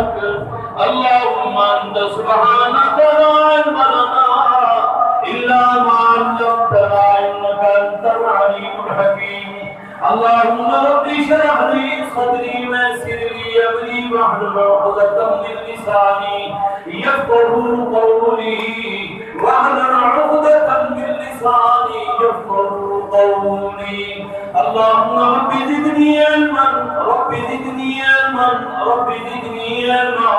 اللهم أنت سبحانك لا علم لنا إلا ما علمتنا إنك أنت العليم الحكيم اللهم رب اشرح لي صدري ويسر لي أمري واحلل عقدة من لساني يفقهوا قولي واحلل عقدة من لساني يفقهوا قولي اللهم رب زدني علما رب زدني علما رب زدني علما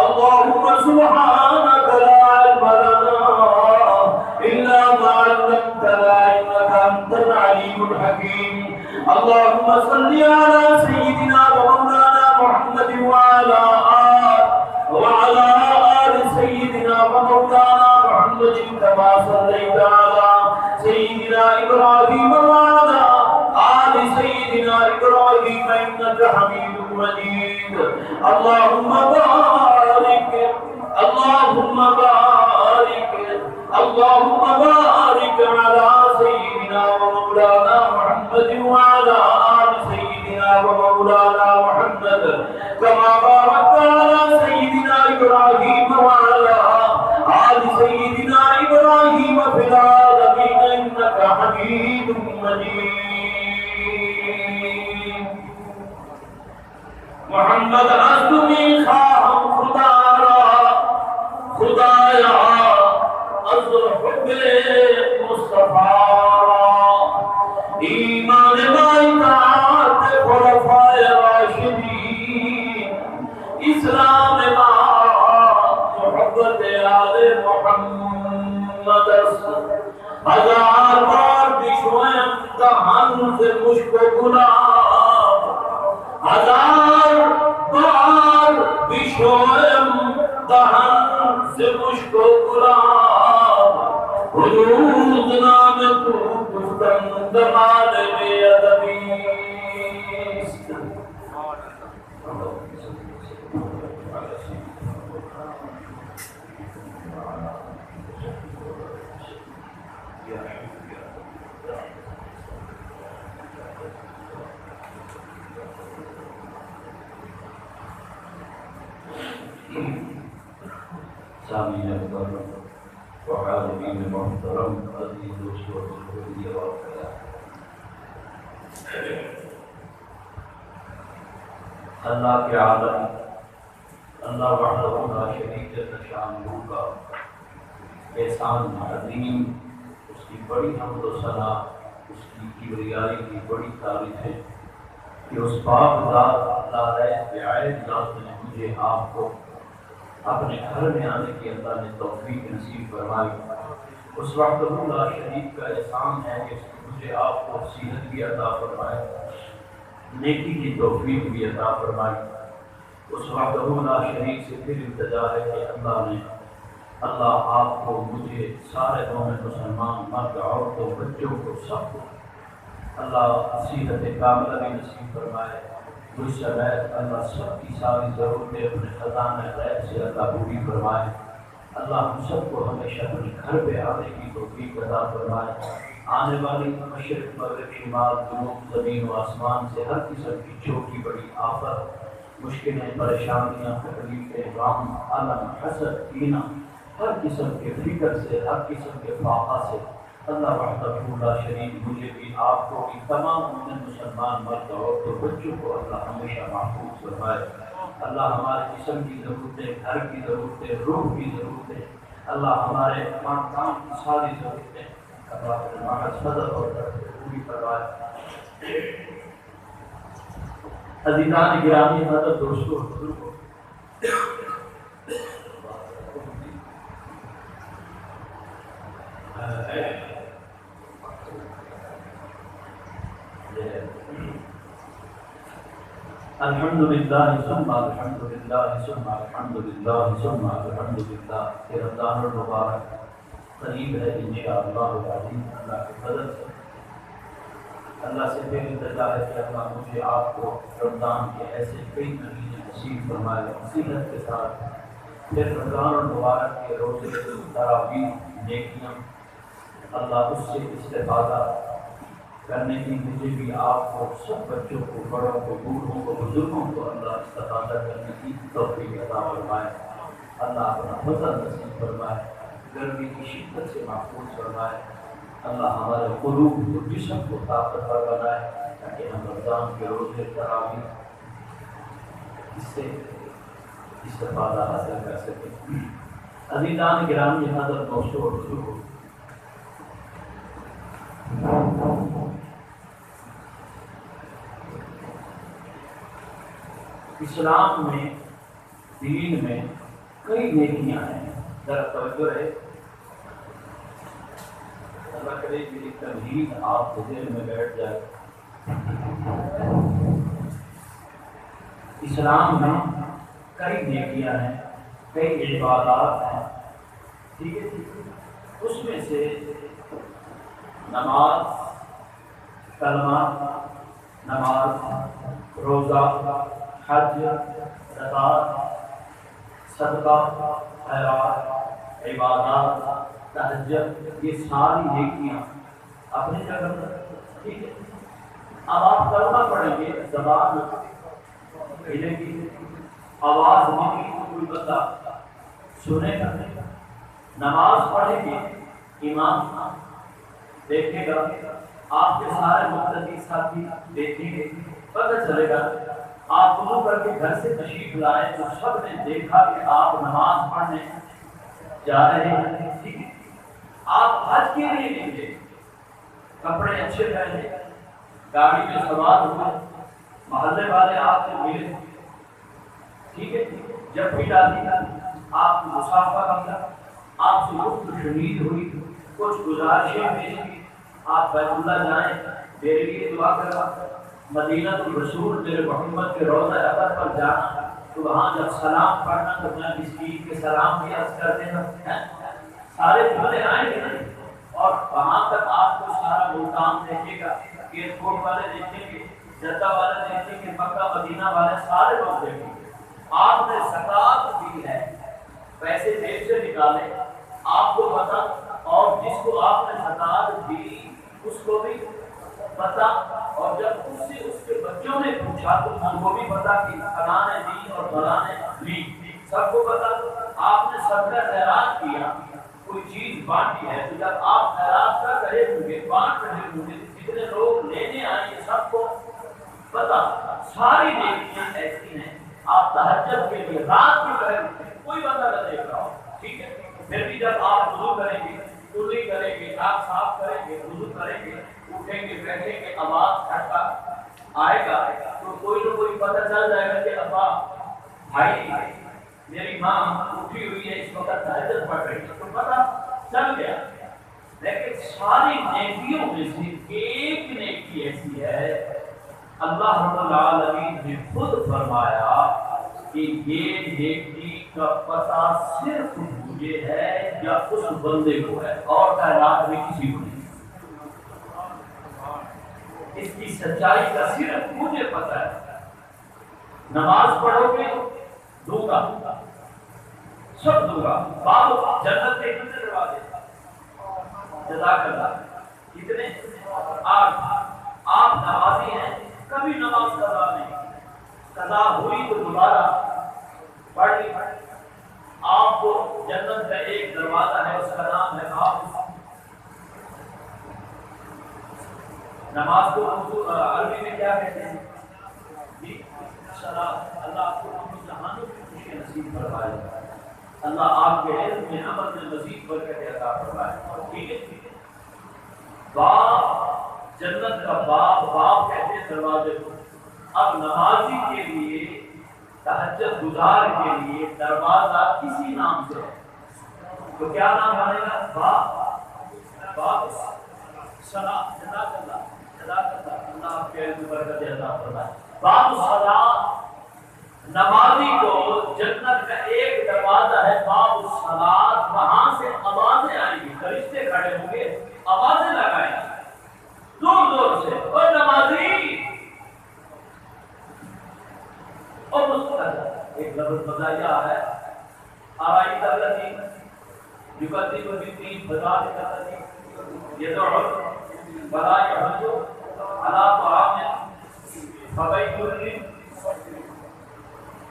اللهم سبحانك لا علم لنا إلا ما علمتنا إنك أنت العليم الحكيم اللهم صل على سيدنا ومولانا محمد وعلى آل سيدنا ومولانا محمد كما صليت على سيدنا إبراهيم وعلى آل سيدنا إبراهيم إنك حميد مجيد اللهم بارك اللهم بارك اللهم بارك على سيدنا ومولانا محمد وعلى آل سيدنا ومولانا محمد كما باركت على سيدنا إبراهيم وعلى آل سيدنا إبراهيم في العالمين إنك حميد مجيد محمد أصدقی خواہم خدایا از حب مصطفیٰ ایمان باطاعت خلفائے راشدین اسلام محبت آل محمد ہزار بار بشویم دہن سے مشک گلاب ہزار بار بشویم دہن سے مشک گلاب حدود نام تو گفتن دمال بے ادبیست سامعین محترم وحاضرین محترم عزیز دوستو اللہ کے عالم اللہ وحدہ لا شریک جل شانہ کا احسان عظیم، اس کی بڑی حمد و ثنا، اس کی کبریائی کی بڑی تعریف ہے کہ اس پاک ذات لا عین ذات نے مجھے آپ کو اپنے گھر میں آنے کی اللہ نے توفیق نصیب فرمائی۔ اس وقت لا شریک کا احسان ہے کہ مجھے آپ کو صحت بھی عطا فرمائے، نیکی کی توفیق بھی عطا فرمائی۔ اس وقت لا شریک سے پھر التجا ہے کہ اللہ آپ کو مجھے سارے مومن مسلمان مرد عورتوں بچوں کو سب کو اللہ صحت کاملہ بھی نصیب فرمائے۔ مجھ سے اللہ سب کی ساری ضرورتیں اپنے خزانہ غیب سے اللہ پوری فرمائے۔ اللہ ہم سب کو ہمیشہ اپنے گھر پہ آنے کی توفیق عطا فرمائے۔ آنے والی مشرق مغرب شمال جنوب زمین و آسمان سے ہر قسم کی چھوٹی بڑی آفت، مشکلیں، پریشانیاں، تکلیفیں، غم، علم، حسد، کینہ، ہر قسم کے فکر سے، ہر قسم کے فاقہ سے اللہ وحدہ لا شریک مجھے بھی آپ کو بھی تمام مومن مسلمان مرد عورتوں بچوں کو اللہ ہمیشہ محفوظ فرمائے۔ اللہ ہمارے جسم کی ضرورتیں، گھر کی ضرورتیں، روح کی ضرورتیں، اللہ ہمارے خاندان کی ساری ضرورتیں اللہ ہمارا صدر اور پوری فرمائے۔ عزیزان گرامی حضرت دوستو بزرگوں، الحمدللہ ثم الحمدللہ ثم الحمدللہ ثم الحمدللہ کہ رمضان المبارک قریب ہے انشاءاللہ العظیم۔ اللہ کے فضل سے اللہ سے پھر التجا ہے کہ اللہ مجھے آپ کو رمضان کے ایسے کئی مہینے نصیب فرمائے صحت کے ساتھ، پھر رمضان المبارک کے روزے تراویح نیکیاں اللہ اس سے استفادہ کرنے کی مجھے بھی آپ کو سب بچوں کو، بڑوں کو، بوڑھوں کو، بزرگوں کو اللہ عطا استفادہ کرنے کی توفیق عطا فرمائے، اللہ اپنا فضل نصیب فرمائے، گرمی کی شدت سے محفوظ فرمائے، اللہ ہمارے قلوب کو جسم کو طاقتور بنائے تاکہ ہم رمضان کے روزے تراویح اس سے استفادہ حاصل کر سکیں۔ عزیزان گرامی، حضرت دوستو، اسلام میں، دین میں کئی نیکیاں ہیں، ذرا توجہ رہے، اللہ کرے کہ ایک تمہید آپ کے ذہن میں بیٹھ جائے۔ اسلام میں کئی نیکیاں ہیں، کئی عبادات ہیں، ٹھیک ہے، اس میں سے نماز، کلمہ، نماز، روزہ، حج، زکوٰۃ، صدقہ، خیرات، عبادات، تہجد، یہ ساری نیکیاں اپنی جگہ پر، ٹھیک ہے۔ اب آپ کلمہ پڑھیں گے، زبان ہلے گی، آواز ہوگی، کوئی بندہ سنے گا، نماز پڑھیں گے، امام دیکھے گا، آپ کے سارے مقتدی ساتھی دیکھیں گے، پتہ چلے گا۔ آپ وضو کر کے گھر سے تشریف لائے تو سب نے دیکھا کہ آپ نماز پڑھنے جا رہے ہیں، ٹھیک ہے۔ آپ حج کے لیے نکلے، کپڑے اچھے پہنے، گاڑی میں سوار ہوئے، محلے والے آپ سے ملے، ٹھیک ہے، جب بھی ڈالی آپ کو مسافہ کیا، آپ سے گفت و شنید ہوئی، کچھ گزارشیں پیش کی، آپ بیت اللہ جائیں، میرے لیے دعا کرنا، مدینہ الرسول میرے محمد کے روضہ اطہر پر جانا، تو وہاں جب سلام پڑھنا تو میں مسکین کے سلام بھی عرض کر دینا، سارے جملے آئیں گے نا، اور وہاں تک آپ کو سارا ملتان دیکھے گا، ایئرپورٹ والے دیکھیں گے، جدہ والے دیکھیں گے، مکہ مدینہ والے سارے لوگ دیکھیں گے۔ آپ نے زکوٰۃ دی ہے، پیسے جیب سے نکالے، آپ کو پتا، اور جس کو آپ نے زکوٰۃ دی اس کو بھی پتا، اور جب اس سے اس کے بچوں نے پوچھا تو ان کو بھی پتا کہ فلاں نے دی اور فلاں نے لی، سب کو پتا۔ آپ نے سب کا خیرات کیا، کوئی چیز بانٹی ہے، تو جب آپ خیرات کر رہے ہوں گے، بانٹ رہے ہوں گے، جتنے لوگ لینے آئیں گے سب کو پتا۔ ساری نیکیاں ایسی ہیں، آپ تہجد کے لیے رات کو کریں، کوئی بندہ نہ دیکھ رہا ہو، ٹھیک ہے، پھر بھی جب آپ وضو کریں گے، کلی کریں گے، آپ صاف کریں گے، وضو کریں گے، اٹھیں گے، بیٹھیں گے، آواز چھٹکا آئے گا تو کوئی نہ کوئی پتہ چل جائے گا کہ ابا بھائی میری ماں اٹھی ہوئی ہے، اس وقت تہجد پڑھ رہی ہے، تو پتہ چل گیا۔ لیکن ساری نیکیوں میں سے ایک نیکی ایسی ہے، اللہ رب العالمین نے خود فرمایا کہ یہ نیکی کا پتہ صرف مجھے ہے یا اس بندے کو ہے، اور کائنات میں کسی کو نہیں۔ اس کی سچائی کا صرف مجھے پتہ ہے۔ نماز پڑھو گے دوں گا، سب دوں گا، باب جنت کے کتنے دروازے، جزاک اللہ، کتنے؟ 8۔ آپ نمازی ہیں، کبھی نماز قضا نہیں، قضا ہوئی تو دوبارہ پڑھ لی۔ آپ کو جنت کا ایک دروازہ ہے، اس کا نام ہے باب۔ نماز کو عربی میں کیا کہتے ہیں؟ صلاۃ۔ اللہ آپ کو جہانوں کی خوشی نصیب فرمائے، اللہ آپ کے علم میں عمل میں مزید برکت عطا فرمائے، ٹھیک ہے۔ باب، جنت کا باب، باب کہتے ہیں دروازے کو۔ اب نمازی کے لیے، تہجد گزار کے لیے دروازہ کسی نام سے ہے، تو کیا نام بنے گا؟ باب، باب صلاۃ۔ جزاک اللہ، جزاک اللہ، اللہ آپ کے علم میں برکت عطا فرمائے۔ باب صلاۃ، نمازی کو جنت کا ایک دروازہ ہے باب الصلاۃ، وہاں سے آوازیں آئیں گی، فرشتے کھڑے ہوں گے، آوازیں لگائیں گے زور زور سے، اور نمازی اور مستقل ایک لفظ بتایا ہے، آرائی تلتی یقدی کو جتنی بتا دیتا یہ تو بلا یحجو علا طعام فبیت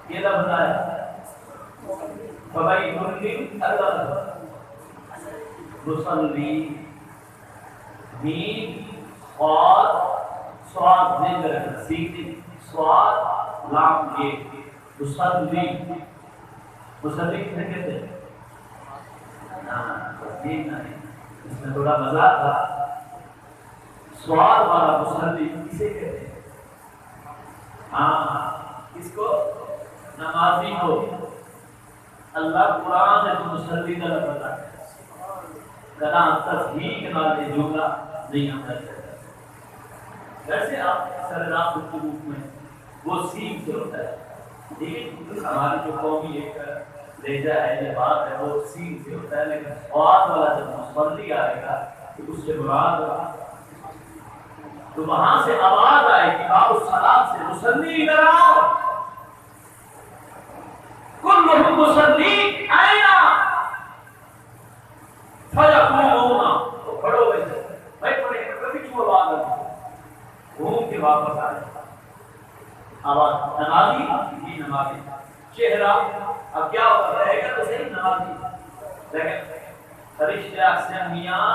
یہ لفظ آیا فبئی ملک اللہ مسلی میم اور سواد دے کر سیکھ سواد لام کے مسلی مسلی کسے کہتے ہیں؟ تصدیق نہیں، اس میں تھوڑا مزاق تھا. سواد والا مسلی کسے کہتے ہیں؟ ہاں اس کو نمازی کو اللہ قرآن ہے تو مسلی کا لفظ ہے. کنا تصدیق نہ دے جملہ نہیں آتا ہے. ویسے آپ سرنام گفتگو میں وہ سین سے ہوتا ہے، لیکن ہماری جو قومی ایک لہجہ ہے یہ بات ہے وہ سین سے ہوتا ہے. لیکن سواد والا جب مسلی آئے گا تو اس سے مراد تو وہاں سے آواز آئے کہ باب الصلاۃ سے مسلی ادھر آؤ، کلہم مسلی آئینا فیقومون، تو کھڑو بیٹھے بھائی پڑے کبھی کیوں آواز آئی گھوم کے واپس آئے آواز. نمازی جی نمازی چہرہ اب کیا رہے گا تو صحیح نمازی. لیکن فرشتہ سے میاں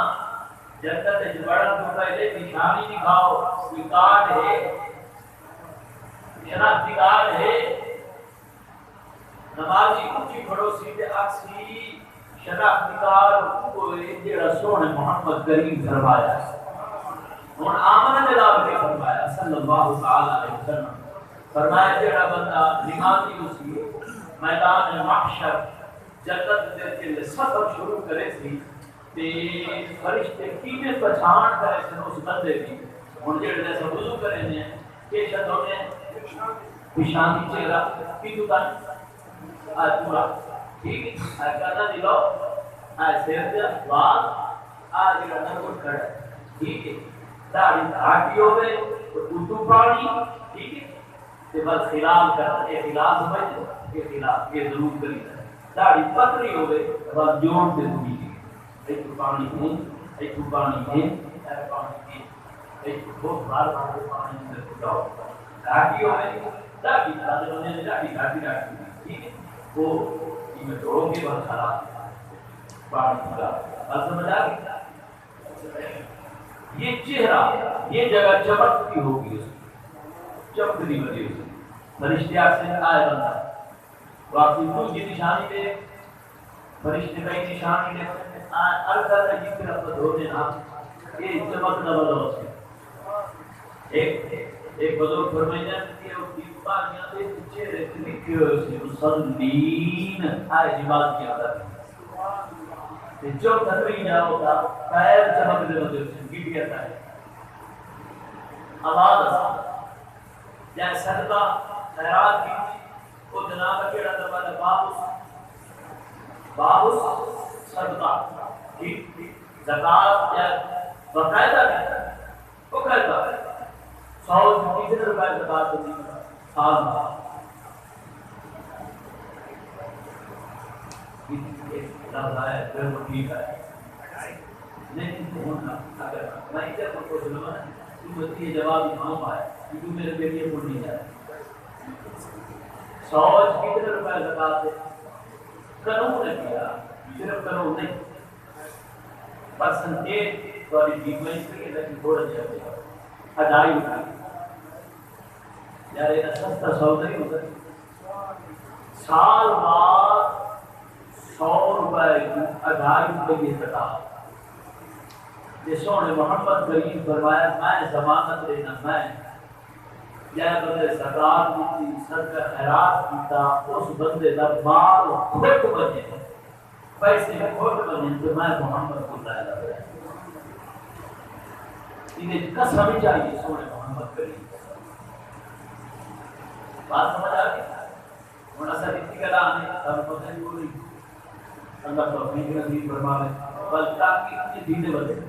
جنت بڑا تو پہلے نشانی دکھاؤ، کوئی کارڈ ہے شناختی کارڈ ہے. نمازی اونچی کھڑو سیدھے اکسی شناختی کارڈ کو جڑا سونے محمد کریم فرمایا اور آمن جلال نے فرمایا صلی اللہ تعالی علیہ وسلم فرمایا جڑا بندہ نمازی اسی میدان محشر جنت دے کے سفر شروع کرے سی تے فرشتے کینے پہچان کرے سن اس بندے کی. ہن جڑے جیسے وضو کرے نے کہ شدوں نے پیشانی چہرہ کی تو پورا ٹھیک ہے کہنا دی لو سر دے بعد جڑا نمبر کھڑا ٹھیک ہے داڑھی ہاٹی ہوے تو اردو پانی ٹھیک ہے تے بس خلال کر کے خلاف سمجھ کے خلاف یہ ضرور کری داڑھی پتلی ہوے بس جوڑ دے دوی ایک پانی ہے ایک پانی ہے ایک پانی ہے ایک بہت بار بار پانی میں پھٹاؤ ہاٹی ہوے داڑھی دادے نے داڑھی ہاٹی ٹھیک ہے وہ میں توڑوں کے بعد خراب پانی پھلا بس سمجھ آ گئی. یہ چہرہ یہ جگہ چمکتی ہوگی اس چمکتی ہوگی اس فرشتے سے آئے بندہ واقعی تو کی نشانی دے فرشتے کا ہی نشانی دے ارکر ہے جس طرف دھونے نا یہ چمکنا بدل سے ایک بزرگ فرمائے جاتے ہیں اس کی پانیاں دے چہرے سے لکھے ہوئے اسے مسلمین آئے جماعت کی آتا ہے جو تھری جاؤ گا پیر چمک دے مدر سے گیٹی آتا ہے آواز جائے صدقہ خیرات کی وہ جناب کیڑا دربارہ بابس صدقہ ٹھیک زکات یا باقاعدہ وہ کہتا ہے 100 روپے زکات ہوتی ہے سال لفظ ہے پھر وہ ٹھیک ہے لیکن ہونا اگر میں ادھر کو سنوں نا تو مجھے یہ جواب ہاں پائے کہ تو میرے بیٹے کو نہیں جائے 100 روپے زکات قانون نے کیا صرف قانون نہیں پرسنٹیج والی ڈیمنٹ کی لیکن تھوڑا جا ادائی اٹھا یار یہ سستا سودا نہیں ہوتا سال بعد 100 روپے کی 2.5 روپے زکات جسوں نے محمد کریم فرمایا میں ضمانت لینا میں یا بندے زکات دی صدقہ خیرات کیتا اس بندے دا مال کھٹ بنے پیسے کھٹ بنے تو میں محمد کو لا لا انہیں قسم چاہیے سونے محمد کریم بات سمجھ آ گئی ہوں اصل اتنی گلا آنے سب پتہ نہیں ہو رہی اللہ توفیق نصیب فرمائے بل تاکہ اتنی دینے بڑھے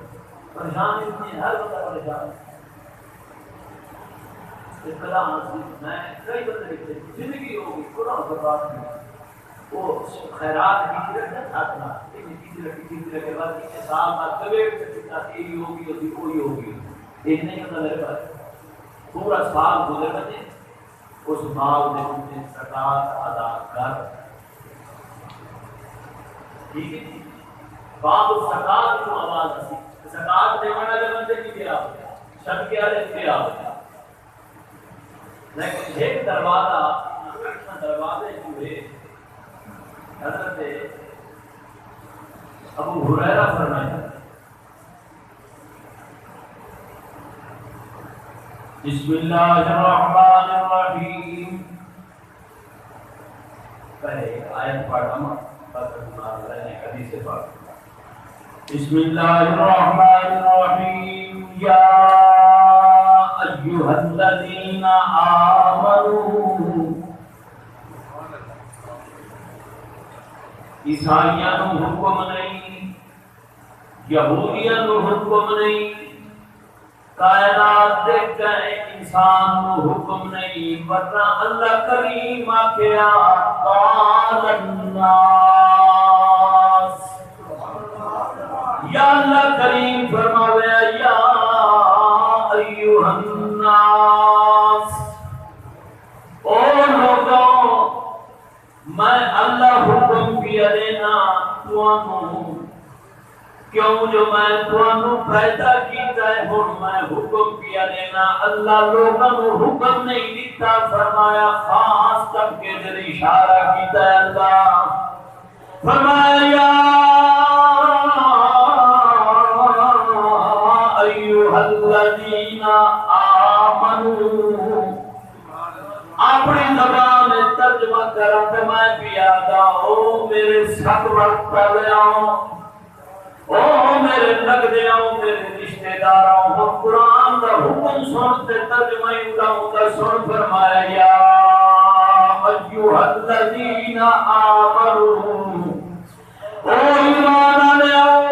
پریشان اتنی ہر بندہ پریشان اطلاع میں کئی بندے لکھتے زندگی ہوگی قرآن برباد نہیں وہ خیرات کی طرح نہ تھاتنا کی طرح کے بعد یہ سال بعد کبھی کتنا تیری ہوگی وہی ہوگی ایک نہیں ہوتا میرے پاس پورا سال گزر بنے اس مال دے اندر زکات ادا کر. ٹھیک ہے جی. باب زکات کو آواز اسی زکات دینے والے بندے کی کیا شب کیا لیتے آ لیکن ایک دروازے جو ہے حضرت ابو ہریرہ فرماتے بسم اللہ الرحمن الرحیم. پہلے آیت پڑھا حدیث سے پڑھ. بسم اللہ الرحمن الرحیم. یا ایھا الذین آمنوا. عیسائیاں نو حکم نہیں, یہودیاں نو حکم نہیں, کائنات دے گئے انسان نو حکم نہیں, ورنہ اللہ کریم آکھیا قال الناس. یا اللہ کریم فرمایا یا ایھا الناس, او لوگوں میں اللہ حکم کیا دینا تانوں, کیوں جو میں تانوں پیدا کیتا ہے ہن میں حکم کیا دینا. اللہ لوگوں کو حکم نہیں دیتا, فرمایا خاص کر کے دل اشارہ کیتا ہے. اللہ فرمایا یا ایھا الذین آمنوا. اپنی زبان میں ترجمہ کرا تو میں بھی آگا او میرے سب وقت پہ آؤ, او میرے لگ دے آؤ, میرے رشتہ داراؤ, ہم قرآن کا حکم سنتے ترجمہ اڑاؤں کا سن. فرمایا یا ایھا الذین آمنوا, او ایمان والے آؤ.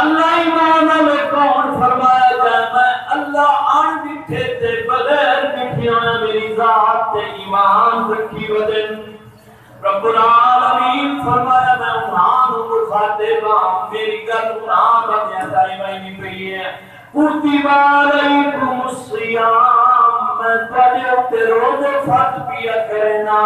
اللہ ایمان والے کون؟ فرمایا جائے میں اللہ آن بیٹھے تے بغیر بیٹھیاں میری ذات تے ایمان رکھی ودن. رب العالمین فرمایا میں انہاں نو مخاطب ہوں, میری گل انہاں بندیاں تائی نہیں پئی ہے. کتب علیکم الصیام, میں تواڈے تے روزے فرض کیا کرنا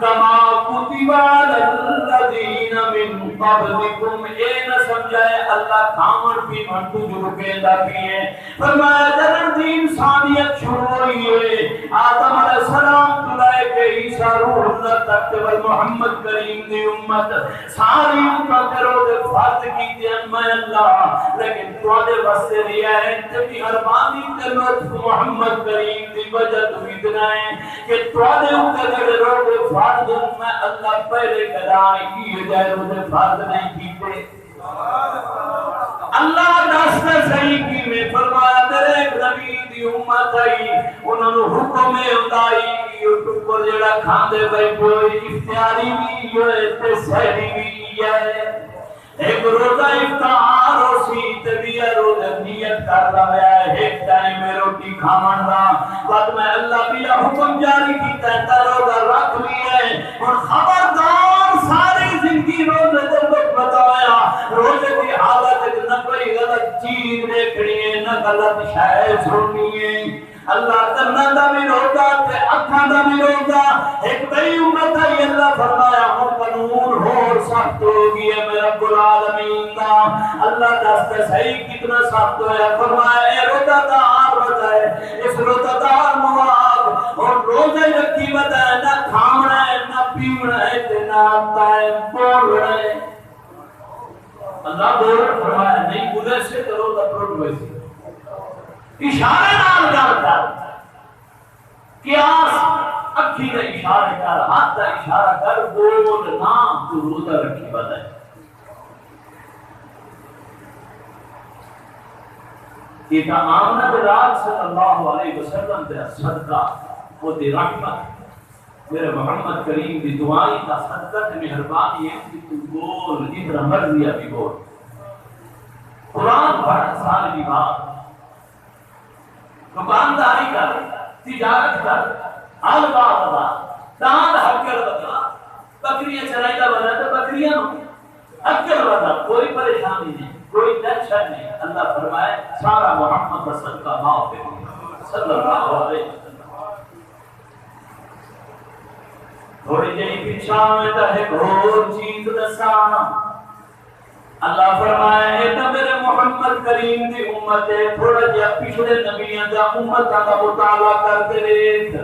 کما کتب علی الذین من قبلکم. اے نہ سمجھائے اللہ کھاون پیون تو جو کہندا پیے. فرمایا جب دی انسانیت شروع ہوئی ہے آدم علیہ السلام تو لے کے عیسیٰ روح اللہ تک محمد کریم دی امت ساری امت روزے فرض کیتے ہیں میں اللہ, لیکن تواڈے واسطے رعایت تے مہربانی تے لطف محمد کریم دی وجہ تو اتنا ہے کہ تواڈے اوپر جڑے روزے فرض میں اللہ پہلے کرائی کی جائے روزے فرض نہیں کیتے. اللہ دستا صحیح کی میں فرمایا میرے ایک نبی دی امت آئی انہوں نے حکم اندائی یوٹیوب پر جڑا کھاندے بیٹھو افطاری بھی ہوئے تے سحری بھی ہے. ایک روزہ افطار ہو سی تبیہ روزہ نیت کر رہا ہے ایک ٹائم میں روٹی کھاون دا بعد میں اللہ بلا حکم جاری کیتا ہے روزہ رکھ بھی ہے. اور خبردار ساری زندگی روزے دے وقت بتایا روزے کی حالت نہ کوئی غلط چیز دیکھنی ہے نہ غلط شے سننی ہے. اللہ کرنا دا بھی روزہ تے اکھاں دا بھی روزہ. ایک بڑی امت ہے اللہ فرمایا ہوں قانون اور سخت ہو گیا میرا رب العالمین دا. اللہ دستا صحیح کتنا سخت ہے فرمایا اے روزہ دار بتائے اس روزہ دار مواد اور روزے رکھی بتائے نہ کھانا ہے نہ پینا ہے تے نہ بولنا ہے. اللہ بول فرمایا نہیں ادھر سے تو روزہ ٹوٹ ویسے اشارے نال گل کر قیاس اکھی کا اشارہ کر ہاتھ کا اشارہ کر بول نہ تو روزہ رکھی بتائے. یہ آمنہ بلال صلی اللہ علیہ وسلم کا صدقہ وہ دی رحمت میرے محمد کریم دی دعائی کا صدقہ تے مہربانی ہے کہ تو بول اتنا مرضی ابھی بول قرآن پڑھ سال کی بات دکانداری کر تجارت کر حال بات ادا دان حقر بتا بکریاں چرائی دا بنا تو بکریاں حقر بتا کوئی پریشانی نہیں کوئی ٹینشن نہیں. اللہ فرمائے سارا محمد رسول کا معاف ہے صلی اللہ علیہ وسلم. تھوڑی جہی پیچھا میں تو ایک اور چیز دسانا اللہ فرمائے اے تو میرے محمد کریم دی امت ہے تھوڑا جہا پچھلے نبیوں دا امتاں دا مطالعہ کرتے رہے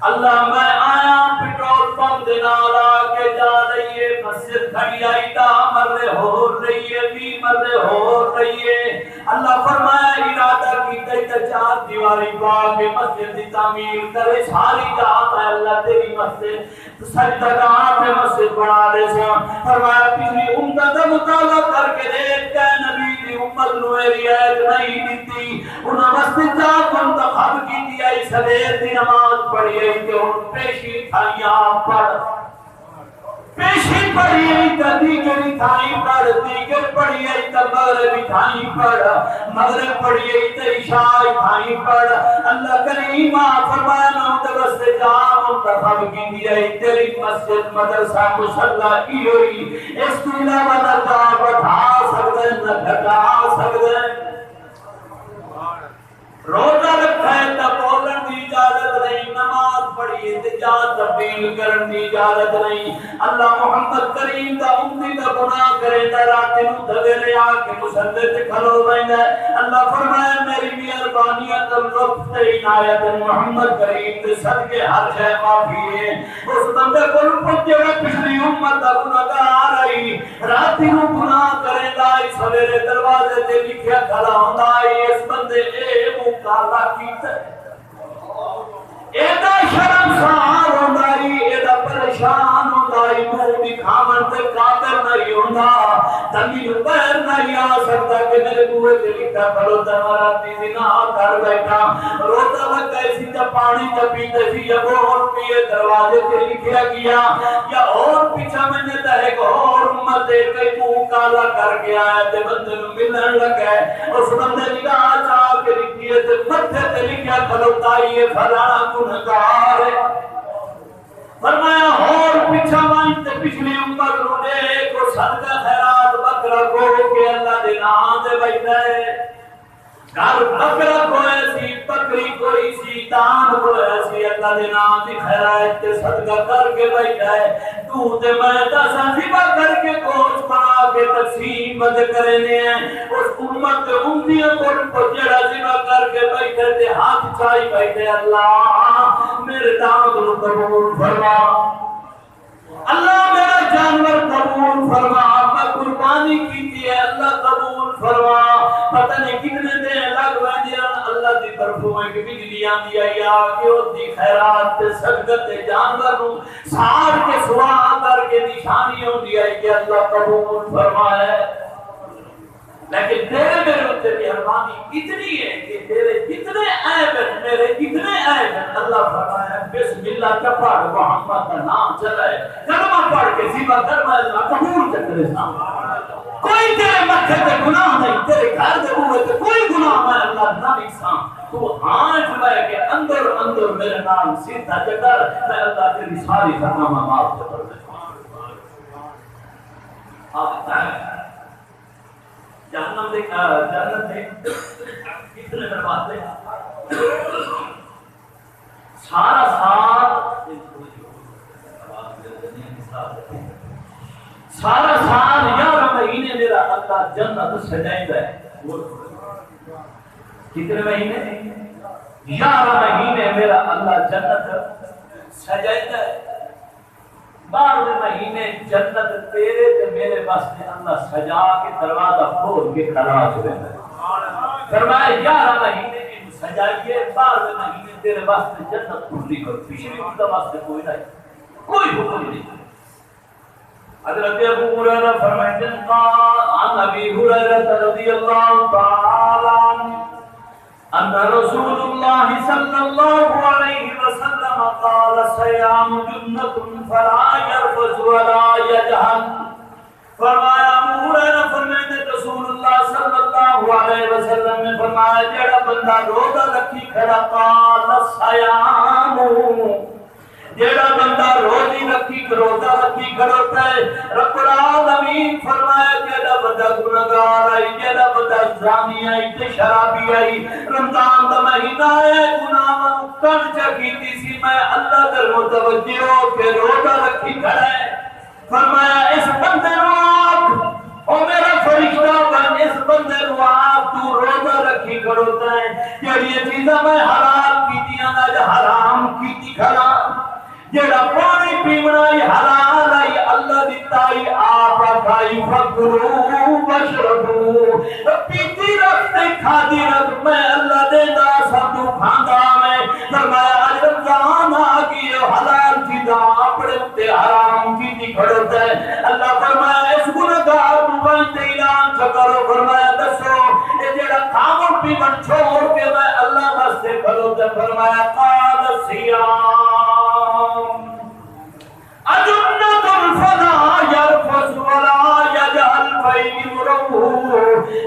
اللہ میں آیا پیٹرول پمپ دے نال آ کے جا رہی ہے مسجد کھڑی آئی تا مرے ہو رہی ہے بھی مرے ہو رہی ہے اللہ فرمایا ارادہ کیتا تے چار دیواری پا کے مسجد دی تعمیر کرے ساری جہاں ہے اللہ تیری مسجد سجدگاہ پہ مسجد بنا دے سو فرمایا پچھلی امت دا مطالعہ کر کے دیکھ کے نبی دی امت نو رعایت نہیں دیتی انہاں مسجد جا منتخب کی آئی سویر دی نماز پڑھی آئی کہ ان پیشی تھائیاں پڑھ پیشی پڑھی آئی تا دیگری تھائیں پڑھ دیگر پڑھی آئی تا مغربی تھائیں پڑھ مغرب پڑھی آئی تا عشاء تھائیں پڑھ اللہ کریم فرمایا نوتبس سے جام منتخب کی دی آئی تیری مسجد مدرسہ مسلح کی ہوئی اس کو علاوہ نہ بڑھا سکتے نہ گھٹا سکتے روزہ رکھا ہے تا بولن دی اجازت نہیں نماز پڑھی ہے تے جا تبدیل کرن دی اجازت نہیں اللہ محمد کریم دا امتی دا گناہ کرے تا رات نو دویرے آ کے مصلی تے کھلو رہندا ہے اللہ فرمایا میری مہربانی تم لطف تے عنایت محمد کریم دے صدقے ہر شے معافی ہے اس بندے کول پہنچے پچھلی امت دا گناہگار آئی رات نو گناہ کریندا اے سویرے دروازے تے لکھیا کھڑا ہوندا اے اس بندے اے کالا کیتا ایدہ شرمسار ہوندائی ایدہ پریشان ہوندائی منہ دکھاون تے قادر نہیں ہوندا تنگی بیر نہیں آ سکتا کہ میرے بوئے کے لکھا پڑھو تمہارا تیزنا کر بیٹھا روتا لگا اسی تا پانی تا پیتے سی یا وہ اور پیے دروازے کے لکھیا گیا یا اور پیچھا میں نے تا ایک اور امت ایک منہ کالا کر گیا ہے تے بندے نو ملن لگا ہے اس بندے نگاہ چاہ کے لکھیے تے مدھے تے لکھیا کھلوتائی ہے فلانا گنہگار ہے فرمایا اور پیچھا مانتے پچھلی امت رونے کو صدقہ خیرات بکرہ کو کہ اللہ دے نام دے بیٹھا ہے گھر بکرہ کو ایسی بکری کوئی سی دان کو ایسی اللہ دے نام دی خیرات تے صدقہ کر کے بیٹھا ہے تو تے میں دسا ذبح کر کے گوشت بنا کے تقسیم بد کرنے ہیں اس امت امتیوں کو جڑا ذبح کر کے بیٹھے تے ہاتھ چائی بیٹھے اللہ میرے دعوت کو قبول فرما اللہ میرا جانور قبول فرما میں قربانی کی ہے اللہ قبول فرما پتہ نہیں کتنے دے لگ ویندے اللہ دی طرفوں ایک بجلی آندی آئی کہ او دی خیرات تے صدقہ تے جانور نو سار کے سوا کر کے نشانی ہوندی آئی کہ اللہ قبول فرمائے لیکن تیرے میرے اتنے مہربانی اتنی ہے کہ تیرے جتنے عیب ہیں میرے جتنے عیب ہیں اللہ فرمایا بسم اللہ کا پڑھ محمد کا نام چلائے کلمہ پڑھ کے ذبح کر میں اللہ قبول کر تیرے سامنے کوئی تیرے مکھے تے گناہ نہیں تیرے گھر دے ہوئے تے کوئی گناہ میں اللہ نہ نکسام تو آنچ لائے کہ اندر اندر میرے نام سیدھا چکر میں اللہ تیری ساری خطامہ معاف کر دے جہنم دیکھا جنت دیکھ کتنے برباد دے سارا سال 11 مہینے میرا اللہ جنت سجائیں ہے کتنے مہینے 11 مہینے میرا اللہ جنت سجائیں ہے 12 مہینے جنت تیرے تے میرے واسطے اللہ سجا کے دروازہ کھول کے کھڑا چھوڑے ہے فرمایا 11 مہینے ان سجائیے 12 مہینے تیرے واسطے جنت کھلی کر پچھلی امت واسطے کوئی نہیں کوئی حکم نہیں حضرت ابو ہریرہ فرماتے ہیں عن ابی ہریرہ رضی اللہ تعالی عنہ ان رسول اللہ صلی اللہ علیہ وسلم قال صیام جنت فلا يرفث ولا يجهل فرمایا ابو ہریرہ فرماتے ہیں رسول اللہ صلی اللہ علیہ وسلم نے فرمایا جڑا بندہ روزہ رکھی کھڑا قال صیام جڑا بندہ روزی رکھی روزہ رکھی کھڑا ہے رب العالمین فرمایا جڑا بڑا گناہگار آئی، جیڑا بڑا زانی آئی تے شرابی آئی، رمضان دا مہینہ ہے، گناہاں کر چکیتی سی، میں اللہ در متوجہ ہو کے روزہ رکھی کھڑا ہے۔ فرمایا اس بندے نو آگ، او میرا فرشتہ بن، اس بندے نو آگ تو روزہ رکھی کھڑوتا ہے، جیڑی چیزاں میں حلال کی دیاں نہ حرام کی دی کھڑا، جیڑا پانی پیونا ہی حلال آئی، اللہ دیتا ہی آپ آکھائی فکرو بشربو، پیتی رکھتے کھادی رکھ، میں اللہ دیتا سب تو کھاندہ میں، فرمایا آج رمضان آگئی حلال چیزاں اپنے اتے حرام کی دی کھڑوتا ہے۔ اللہ فرمایا اس گناہگار مبانتے اعلان چکرو، فرمایا دسو اے جیڑا کھامن پیون چھوڑ کے میں اللہ بستے کھڑوتا ہے، فرمایا قال الصیام اجنت الفنا یرفس ولا یجعل فین مربو،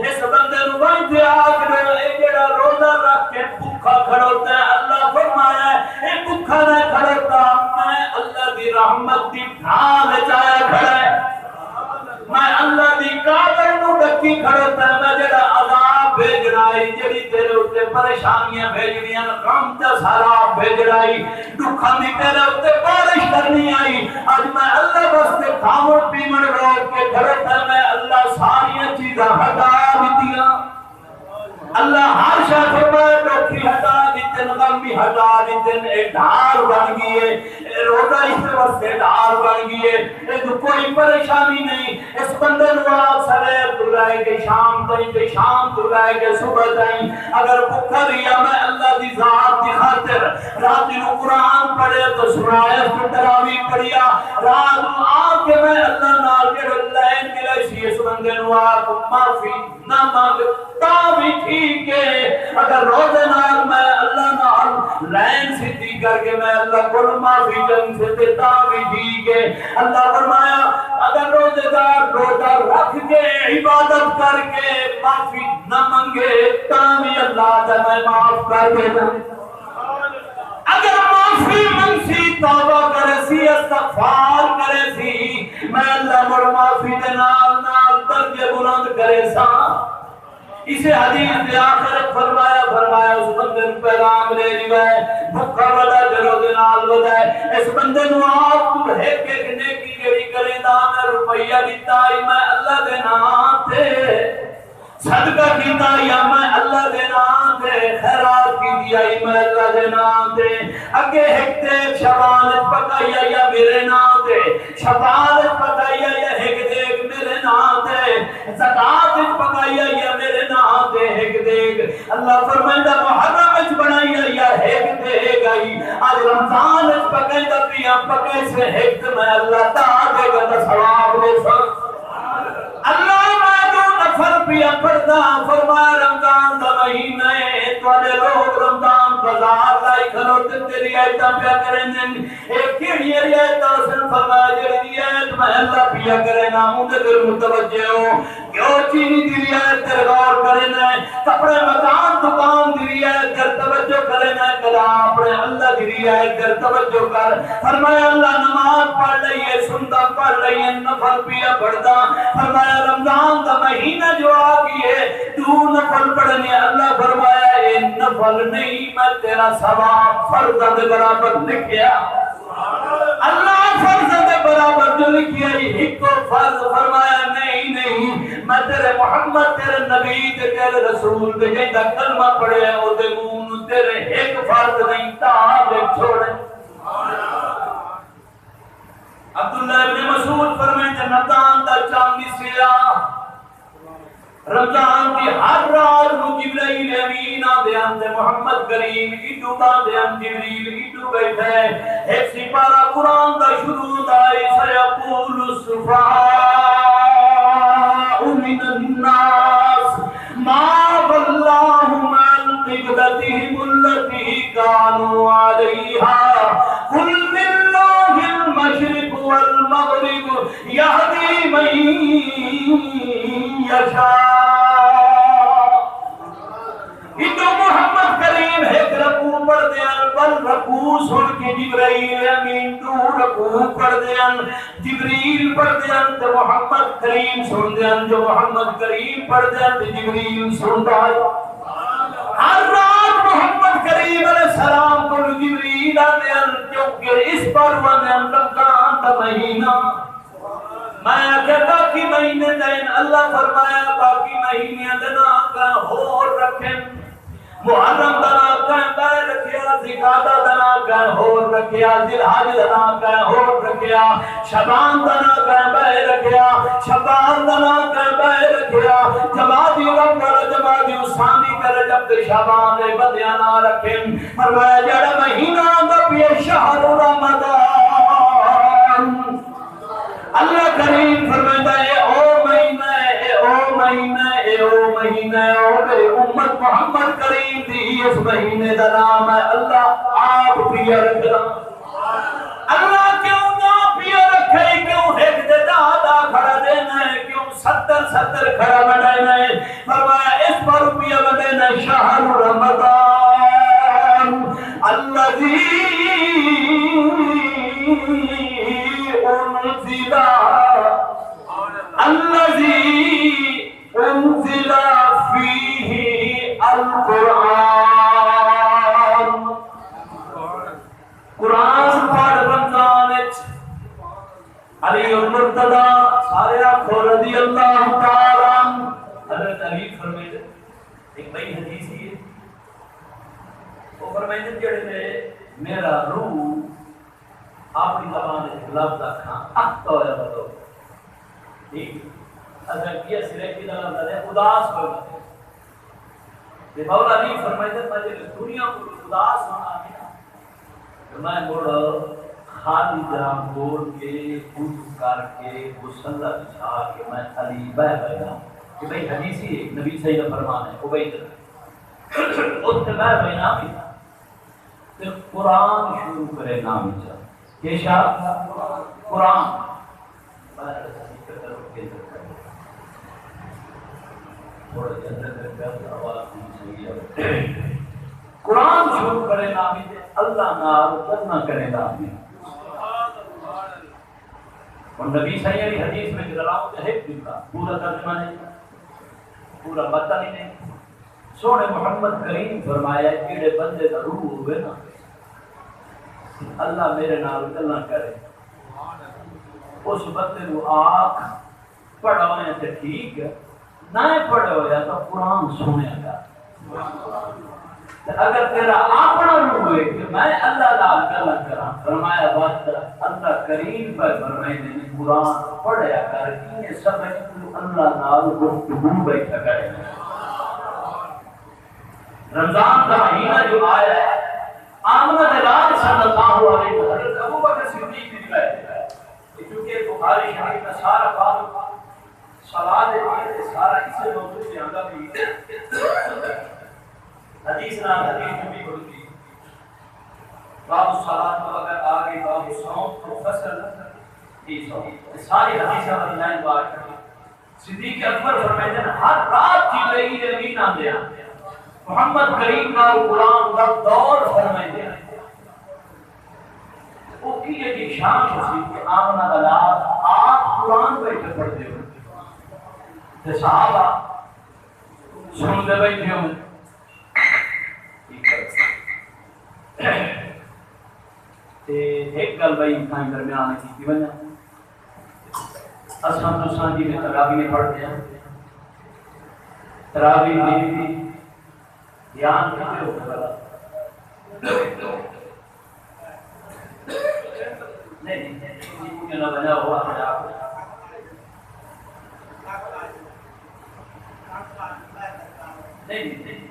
اس بندے نو بانتے آگے اے جیڑا روزہ رکھ کے بھوکا کھڑوتا ہے، اللہ فرمایا اے بھوکا نہ کھڑوتا، میں اللہ دی رحمت دی ڈھال چایا کھڑا ہے، میں اللہ دی قابل نو ڈکی کھڑوتا ہے، میں جڑا عذاب بھیج رہائی، جڑی تیرے اتے پریشانیاں بھیجنیاں، غم تے سراب بھیج رہائی، دکھاں دی تیرے اتے بارش کرنی آئی، آج میں اللہ بستے کھامن پیمن روک کے کھڑوتا ہے، میں اللہ ساریاں چیزاں ہٹا دیتیاں، اللہ ہر شاہ فرمائے ڈوکھی ہٹا دیتن، غم بھی ہٹا دیتن، ایک ڈھار بن گئی ہے، روزہ اس واسطے ڈھار بن گئی ہے، ایک کوئی پریشانی نہیں، اس بندے نواز سویر تو لائے گے شام تائیں تے شام تو لائے گے صبح تائیں، اگر بکھا ریا میں اللہ دی ذات دی خاطر رات نو قرآن پڑھے تو سرائے تو تراوی پڑھیا، رات نو آکے میں اللہ نال کے لین ملے سی، اس بندے نواز معافی نہ مانگتا بھی ٹھیک ہے، اگر روزے نال میں اللہ نال لین سدھی کر کے میں اللہ کو معافی جنگ سے دیتا بھی ٹھیک ہے۔ اللہ فرمایا اگر روزے دار روزہ رکھ کے عبادت کر کے معافی نہ منگے تاں اللہ تمہیں معاف کر دینا، اگر معافی منگسی توبہ کرے سی استغفار کرے سی، میں اللہ مر معافی دے نال نال درجے بلند کرے سا۔ اسے حدیث دے آخرت فرمایا اس بندے نو پیغام لے لیوائے، بھکا بڑا جلو دنال بدائے، اس بندے نو آپ تو ایک ایک نیکی جڑی کرے دانا روپیہ دیتا ہی میں اللہ دے نام تے، صدقہ کیتا یا میں اللہ دے نام تے، خیرات کی دیا ہی میں اللہ دے نام تے، اگے ایک تے شبانت پکایا یا میرے نام تے، شبانت پکایا یا ایک دیکھ میرے نام تے، زکاة پکایا یا میرے نام تے ایک دیکھ، اللہ فرمائندہ محرم اچ بنایا یا ایک دیکھ آئی، آج رمضان اچ پکائندہ پیا پکائے سے ایک میں اللہ تا دے گا ثواب دے سکتا، اللہ میں جو نفر پیا پڑھتا فرمایا رمضان دا مہینہ ہے، توڑے لوگ رمضان بازار لائی کھلوتے تیری آیتاں پیا کریں دیں، ایک کیڑی آیتاں سن فرمایا جڑی آیت میں اللہ پیا کریں ناموں دے دل متوجہ ہو، کیوں چینی دیری آیت تر غور کریں کپڑے مکان دکان دیری آیت تر توجہ کریں کلام اپنے اللہ دیری آیت تر توجہ کر، فرمایا اللہ نماز پڑھ لئیے سنتا پڑھ لئیے نفل پیا پڑھتا، فرمایا رمضان دا مہینہ جو آگئی ہے تو نفل پڑھنے، اللہ فرمایا اے نفل نہیں میں تیرا ثواب فرض دے برابر لکھیا، اللہ فرض دے برابر جو لکھیا ایک کو فرض، فرمایا نہیں میں تیرے محمد تیرے نبی تیرے رسول دے جیدہ کلمہ پڑھے او دے مون تیرے ایک فرض نہیں تاہلے چھوڑے۔ عبداللہ ابن مسعود فرمائیں رمضان دا چاندی سیاہ، رمضان کی ہر رات نو جبرائیل امین آدھے آندھے محمد کریم ایڈو باندھے آندھے جبریل ایڈو بیٹھے، ایک سپارہ قرآن دا شروع دائی سیقول الصفاء من الناس ما واللہم عن قبلتہم التي كانوا عليها قل لله المشرق والمغرب يهدي من يشاء۔ محمد کریم ایک رکوع پڑھ دے اول رکوع سن کے جبرائیل امین تو رکوع پڑھ دیاں جبریل پڑھ دیاں تے محمد کریم سن دیاں جو محمد کریم پڑھ دیاں تے جبریل سندا ہے ہر رات محمد کریم علیہ السلام کو جبریل آتے ہیں کیونکہ اس پر ونے رمضان کا مہینہ میں کہ باقی مہینے دین اللہ فرمایا باقی مہینے دنا کا ہور رکھیں محرم دنا کا بیر رکھیا ذکادہ دنا کا ہور رکھیا ذیالحج دنا کا ہور رکھیا شعبان دنا کا بیر رکھیا شعبان دنا کا بیر رکھیا جمادی الاول جمادی الثانی کا رجب شعبان دے بدیانا رکھیں فرمایا جڑا مہینہ دا پی شہر رمضان اللہ کریم فرمائتا ہے او مہینہ اے او مہینہ اے او مہینہ او میری امت محمد کریم دی اس مہینے دا نام ہے اللہ آپ پیا رکھنا اللہ کیوں نہ پیا رکھے کیوں ایک دادا کھڑا دینا ہے کیوں 70 کھڑا بڑھنا ہے فرمایا اس پر پیا بڑھنا ہے شہر رمضان الذی انزل فیہ القرآن قرآن پڑھ رمضان علی المرتضی سارے آنکھوں رضی اللہ تعالی حضرت علی فرمائے ایک بڑی حدیث ہے وہ فرمائے جڑے نے میرا روح اپنی زبان سے لفظ رکھا اخت ہویا بدو ٹھیک اگر کیا سرے کی لفظ ہے اداس ہو گئے کہ مولا علی فرمائے مجھے دنیا کو اداس ہونا ہے میں موڑ خالی جام بول کے خود کر کے مسلح بچھا کے میں علی بہ گیا کہ بھئی حدیثی ہے نبی صحیح کا فرمان ہے عبید اس سے بہ گیا پھر قرآن شروع کرے نام چاہ کیشا قرآن قرآن شروع کرے نامی دے اللہ نال کرنا کرے نامی اور نبی صحیح علی حدیث میں جلالوں سے حفظ دیتا پورا ترجمہ نہیں پورا مطلب نہیں سونے محمد کریم فرمایا کیڑے بندے دا روح ہوئے نا اللہ میرے نال گلاں کرے اس بندے نو آکھ پڑھا ہویا تے ٹھیک ہے نہ پڑھا ہویا تو قرآن سنیا گا اگر تیرا اپنا روح ہوئے کہ میں اللہ نال گلاں کراں فرمایا بات اللہ کریم پر فرمائے نے قرآن پڑھیا کر یہ سمجھ تو اللہ نال گفتگو بیٹھا کرے رمضان کا مہینہ جو آیا ہے آمنہ دلال صلی اللہ علیہ وسلم حضرت ابو بکر صدیق کی روایت ہے کیونکہ بخاری شریف میں سارا باب سوال ہے سارا اس سے موضوع سے آگا بھی حدیث نام حدیث میں بھی بڑھتی باب الصلاۃ کو اگر آگے باب الصوم تو فصل ساری حدیث ہم لائن بات کریں صدیق اکبر فرماتے ہیں ہر رات کی لئی زمین آندے ہیں محمد کریم کا قرآن کا دور فرمائے ہیں وہ کی یہ شان ہوتی کہ آمنہ دلال آپ قرآن بیٹھے پڑھتے ہو تو صحابہ سنتے بیٹھے ہوں ایک گل بھائی کھائیں درمیان کی وجہ اسلام دوسران جی میں تراویح پڑھتے ہیں تراویح بھی دھیان کیسے ہو گیا نہیں نہ بنا ہوا ہے آپ نہیں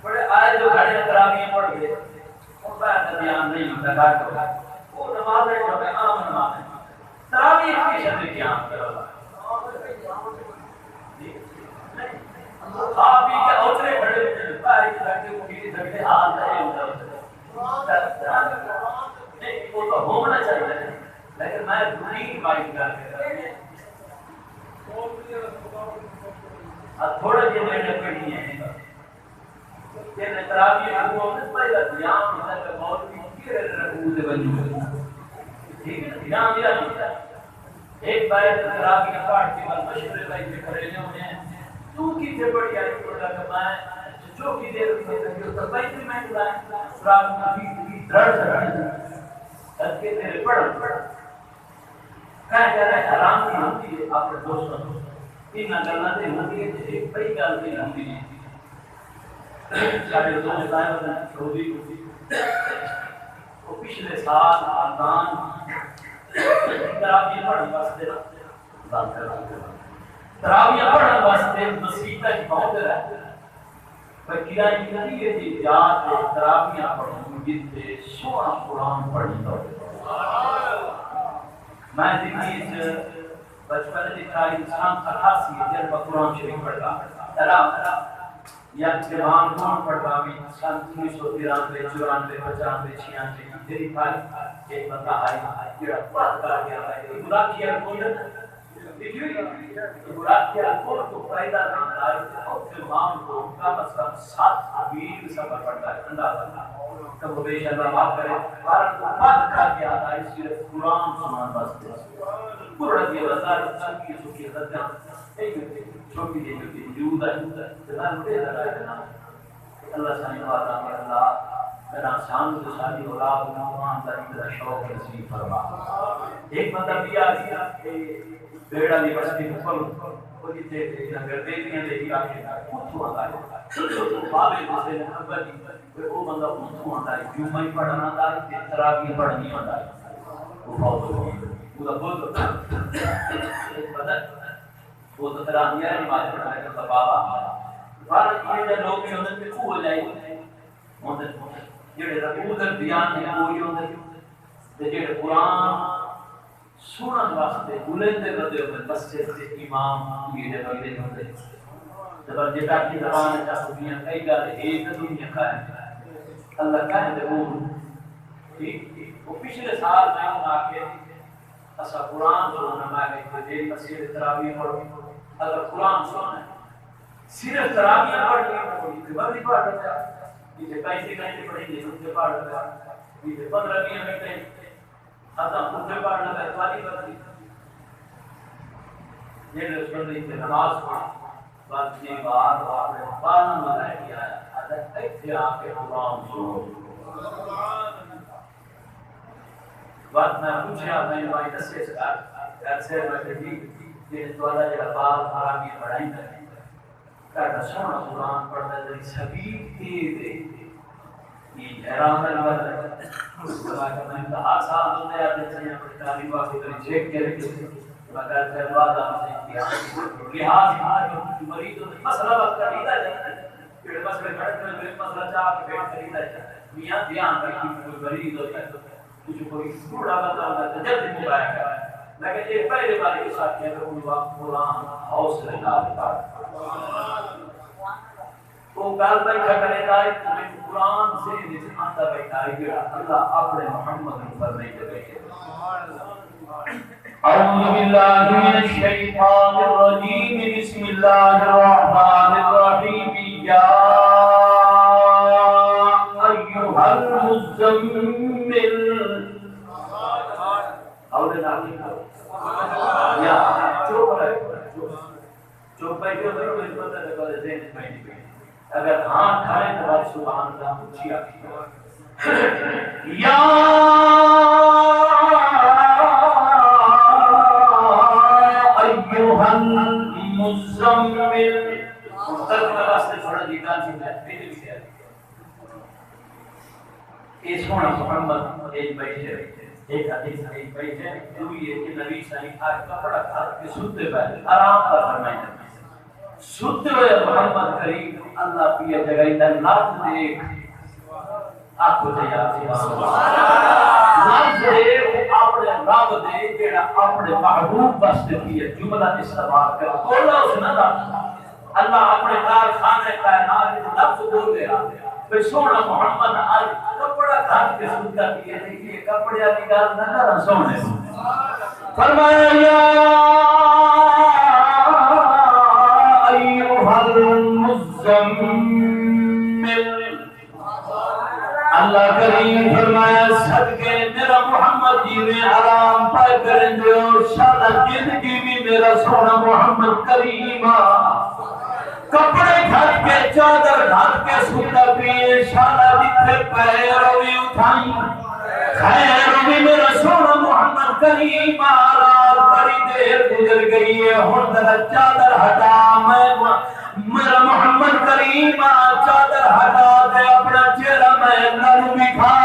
بڑے آئے جو گھڑے تراویح پڑھ گئے ان پر دھیان نہیں لگا کر وہ نماز ہے جو ہے عام نماز ہے تراویح کی شکل دھیان کرو آپ بھی کیا اوترے کھڑے ہوتے پاری لگتے کو میری دھڑے حال نہیں ہوتا نہیں وہ تو ہونا چاہیے لیکن میں دنیا بات کر کے تھوڑا جی میں نے پڑھی ہے کہ تراویح کو پہلا دھیان ہوتا ہے بہت کی رکوع سے بنو ٹھیک ہے دھیان دیا ایک بار تراویح پڑھ کے بعد مشورے بھائی سے کھڑے ہونے ہیں تو کی سے بڑی آئی کو لگا ہے جو کی دیر ہوئی تو بھائی سے میں کھڑا ہے تراویح کی دھڑ سے اس کے تیرے پڑھ کہا جا رہا ہے حرام کی ہوتی ہے آپ دوستوں ان گلیں ہوتی ہے ایک بڑی گل نہیں ہوتی ہے سارے دوست آئے ہوتے ہیں سعودی وہ پچھلے سال آزان تراویح پڑھنے واسطے تراویح پڑھنے واسطے مسجد تک پہنچ رہا ہے پر کیا نہیں ہے کہ جات تراویح پڑھنے جتنے سونا قرآن پڑھنے تو میں زندگی بچپن دیکھا انسان خاصی ہے جب قرآن شریف پڑھتا تراویح یا جوان کون پڑھتا بھی سن 1993 94 95 96 تیری تھائی ایک بندہ آئی جڑا پڑھ کر کے آیا ہے برا کیا کون برا کیا کون تو فائدہ نہیں آیا اور جوان کو کم از کم 7 20 سفر پڑھتا ہے اندازہ تب وہ بے شک بات کرے بارہ کو پڑھ کر کے آتا ہے صرف قرآن سنان واسطے پورا یہ بازار سکی سکی رجا چھوٹی سی چھوٹی وجود ہے جنا مجھے لگا ہے اللہ سبحانہ و تعالی اللہ میرا شان سے شادی اولاد قرآن کا شوق نصیب فرما ایک بندہ بھی آ گیا کہ بیڑا دی بستی پر وہ جتے نگر دیکھنے لے گیا کہ اتھو آتا ہے بابے جسے نے خبر دی وہ بندہ اتھو آتا ہے کیوں میں پڑھنا آتا ہے تراویح پڑھنی آتا ہے وہ فوت ہو گئی وہ بہت ہوتا ہے بدل وہ تو تراویح نماز پڑھائے گا بابا بار یہ لوگ بھی ہوتے ہیں ہو جائے ہوتے جڑے رکوع تے بیان نہیں کوئی ہوندے تے جڑے قرآن سنن واسطے بلندے بدے ہوندے مسجد تے امام یہ بندے ہوندے تے پر جڑا کی زبان چا دنیا کئی گل ایک دنیا کا ہے اللہ کہے تے وہ ٹھیک وہ پچھلے سال میں آ کے اسا قرآن سننا میں تے مسجد تراویح پڑھو اگر قرآن سننا صرف تراویح پڑھنی تے بڑی بات ہے یہ پیسے کہیں پڑھیں گے ان کے پاڑ لگا یہ 15-20 منٹ ختم ان کے پاڑ لگا والی بات یہ اس پر ایک نماز پڑھی بعد کی بار آپ نے پالن بنایا کیا ہے حضرت ایسے آپ کے قرآن سنو بعد میں پوچھا میں نے بھائی دسے گھر سے میں کہی یہ دوالہ جڑا بال آرامی پڑھائیں گے کہتا سونا قرآن پڑھتا ہے سبیل کے یہ حیران ہے اس طرح میں کہا سال ہونے آتے ہیں اپنی تعلیم واقعی کری چیک کے رکھے مگر پھر بعد آپ سے امتحان لحاظ مریض مسئلہ وقت کا لیتا جاتا ہے پھر مسئلہ کھڑک میں مسئلہ چاہ کے بیٹھ کر لیتا جاتا ہے میاں دھیان رکھی کوئی مریض ہوتا ہے کچھ کوئی بوڑھا بتا ہوتا ہے جلدی مبایا کرا ہے لیکن ایک پہلے بار کے ساتھ کیا کہ ان وقت قرآن حوصلہ ڈالتا وہ گال بیٹھا کرے گا تمہیں قرآن سے نشانہ بیٹھا ہے اللہ اپنے محمد پر نہیں کرے اعوذ باللہ من الشیطان الرجیم بسم اللہ الرحمن الرحیم یا ایھا المزمل اور نامی یا چوپ رہے چوپ بیٹھے ہوئے کوئی پتہ لگا دے ذہن میں نہیں اگر ہاں کھائے تو بات سبحان اللہ اچھی آتی یا ایوہ المزمل مستقل واسطے تھوڑا دیدان سے پہلے بھی دیا یہ سونا محمد ایک بیٹھے ایک حدیث ایک بیٹھے دوئی ہے کہ نبی صلی اللہ علیہ وسلم کپڑا کھا کے سوتے پہلے آرام کا فرمائیں سوتے ہوئے محمد کریم اللہ پیا جگہ در لفظ دیکھ آپ کو تیار لفظ دیکھ اپنے رب دے جیڑا اپنے محبوب بستے پیا جملہ استعمال کر بولا اس نے اللہ اپنے کارخانے کائنات لفظ بول گیا پھر سونا محمد آج کپڑا گھر کے سوتا پیا دیکھئے کپڑے کی گال نہ کرا سونے فرمایا ایھا المزمل دیو شالا زندگی بھی میرا سونا محمد کریم کپڑے گھر کے چادر گھر کے سوتا پیے شالا جتھے پیروں بھی اٹھائی خیر بھی میرا سونا محمد کریم رات بڑی دیر گزر گئی ہے ہن ذرا چادر ہٹا میرا محمد کریم چادر ہٹا دے اپنا چہرہ میں نرم دکھا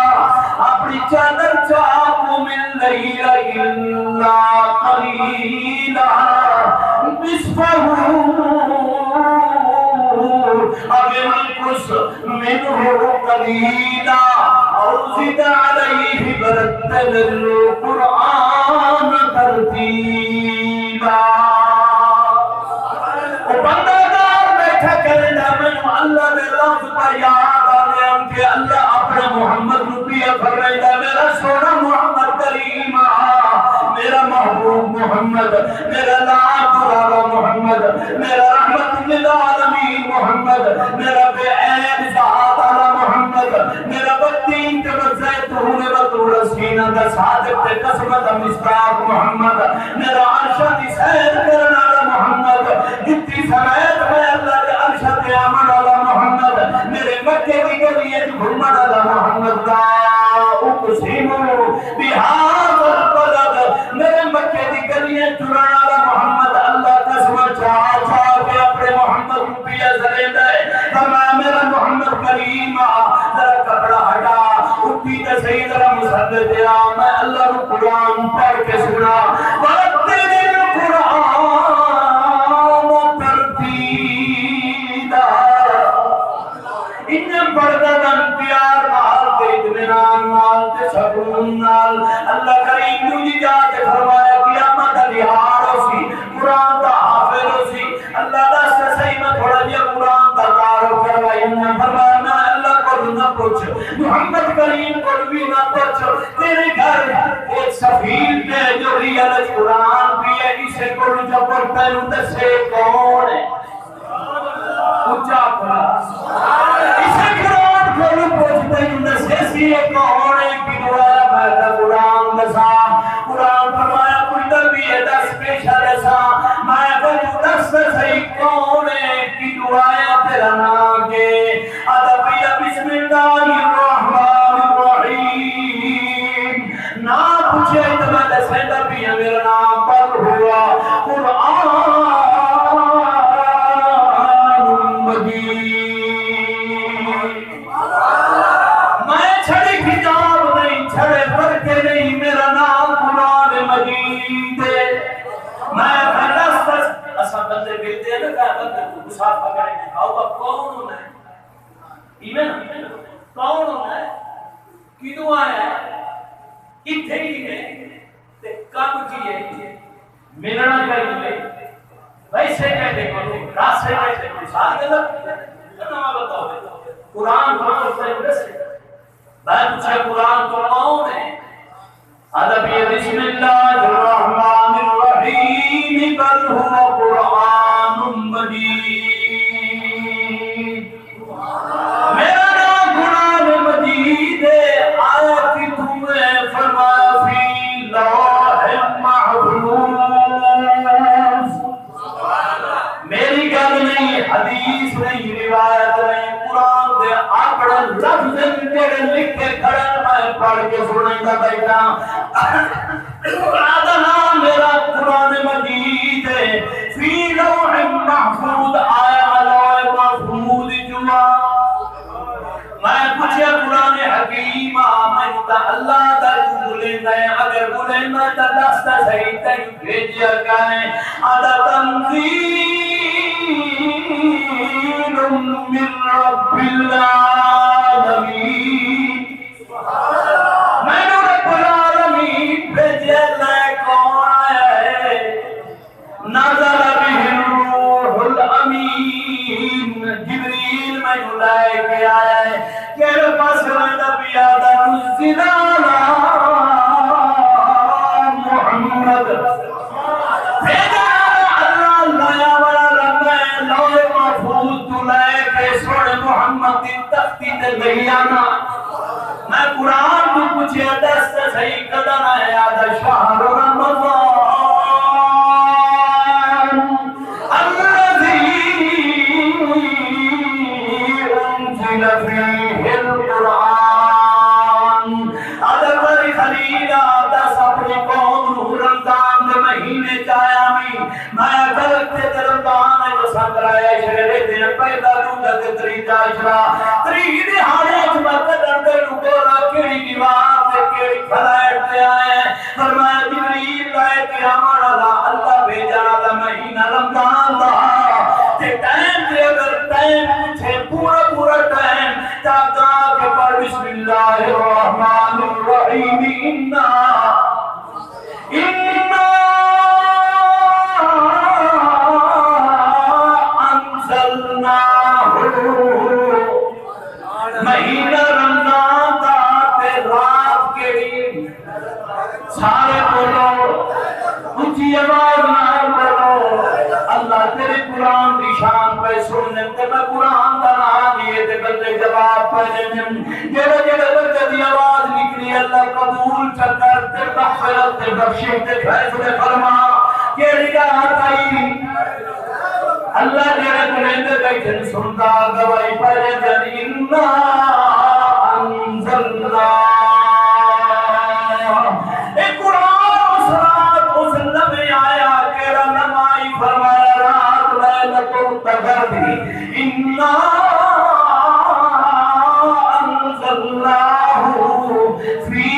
اپنی چادر چاپ من لیل الا قلیلا نصفہ اغنقص منہ قلیلا او زد علیہ برتل القرآن ترتیلا بندہ دار بیٹھا کرنا میں اللہ نے لفظ پر یاد آنے ہم کہ اللہ اپنے محمد نبیہ فرمائدہ میرا سونا محمد کریم میرا محبوب محمد میرا لا قرار محمد میرا رحمت للعالمین محمد میرا بے عیب ذات علی محمد میرا بدین کے بزیتون بطول سینہ دا صادق تے قسمت مصداق محمد میرا عرشہ دی سیر کرنا محمد جتنی سمیت میں اللہ کے عرشہ تے آمن علی محمد میرے مکے کی گلیت گھومن علی محمد لا اقسم بہذا البلد میرے مکے کی گلیت چران علی محمد اللہ قسم چاہ چاہ کے اپنے محمد روپیہ زلیدہ ہے تمام میرا محمد کریم ذرا کپڑا ہٹا اٹھی تے صحیح ذرا مسجد دیا میں اللہ رو قرآن پڑھ کے سنا ورتل القرآن ترتیلا انہیں بردن پیار مال کے اطمینان مال کے سکون نال اللہ کریم مجھے جاتے فرمایا قیامت لحاظ ہوسی قرآن کا حافظ ہوسی اللہ دست صحیح میں تھوڑا جیا قرآن کا تعارف کروائی انہیں فرمایا میں اللہ کو نہ پوچھ محمد کریم کو بھی نہ پوچھ تیرے گھر ایک سفید ہے جو ریالج قرآن بھی ہے اسے کو جو پڑھتا ہے دسے کون ہے اچھا پڑھا اسے قرآن کو پوچھتے ہیں دسے سیے کون ہے کی دعا میں قرآن دسا قرآن فرمایا کوئی نبی ہے دس پیشہ دسا میں بجو دس صحیح کون ہے کی دعا تیرا نام کے ادبیہ بسم اللہ الرحمن الرحیم نہ پوچھے تو میں دسے نبی میرا نام پر ہوا قرآن مجید میں چھڑی کتاب نہیں چھڑے پڑھ کے نہیں میرا نام قرآن مجید ہے میں دس اسا بندے ملتے ہیں نا کہ بندے کو مسافہ کریں گے آؤ اب کون ہونا ہے ایمین کون ہونا ہے کدوں آیا ہے اتھے ہی ہے تے کام کیے ملنا کریے ویسے کہتے ہیں راستے کہتے ہیں مثال کے لئے نام بتاؤ قرآن کو سے میں پوچھے قرآن تو کون ہے ادبی بسم اللہ الرحمن الرحیم بل هو قرآن مجید میرا نام قرآن مجید ہے آیت تمہیں فرمایا فی لوح محفوظ میری گل نہیں حدیث نہیں روایت نہیں قرآن دے آکڑا لفظ تیرے لکھے کھڑے میں پڑھ کے سنیں گا بیٹا قرآن نام میرا قرآن مجید ہے فی لوح محفوظ آیا لوح محفوظ جمع میں پوچھے قرآن حکیم میں تا اللہ در بولے گئے اگر بولے میں تا دستا صحیح تک بھیجیا گئے ادا تنظیر من رب العالمین میں نے رب العالمین بھیجے لئے کون آیا ہے نظر به الروح الامین جبریل میں لائے کے آیا ہے کہ پاس نبی آدم زلالہ محمد بھیجا اللہ لایا والا رنگے لوح محفوظ تلائے کے سوڑ محمد تختی تے گئیانا میں قرآن کو پوچھے دست صحیح قدر ہے آدھا شہر رمضان دے مہینے چایا میں گلتے دربان ہے پسند رہا شرے دن پہلا دوجہ دے تریجہ اشرا ترید ہانے اجمت دردے لکولا کیڑی دیوار دے کیڑی کھلائٹ دے آئے فرمایا جبریل لائے قیامت اللہ بھیجانا دا مہینہ رمضان دا تے ٹائم دے اگر ٹائم پوچھے پورا ٹائم تاب دا کے پر بسم اللہ الرحمن الرحیم مہینہ رمضان دا تے رات کے سارے بولو اونچی آواز نال بولو اللہ تیرے قرآن دی شان پہ سننے تے میں قرآن دا نام لیے تے بندے جواب پہ دیں جڑے بندے دی آواز نکلی اللہ قبول چکر تے مغفرت تے بخشش تے فیصلے فرما کیڑی رات آئی اللہ جڑے گنہگار بیٹھے سنتا گواہی پہ دیں انا انزلنا اے قرآن اس رات اس لمحے آیا کیڑا نمائی فرمایا رات لیلۃ القدر بھی انا انزلناہ فی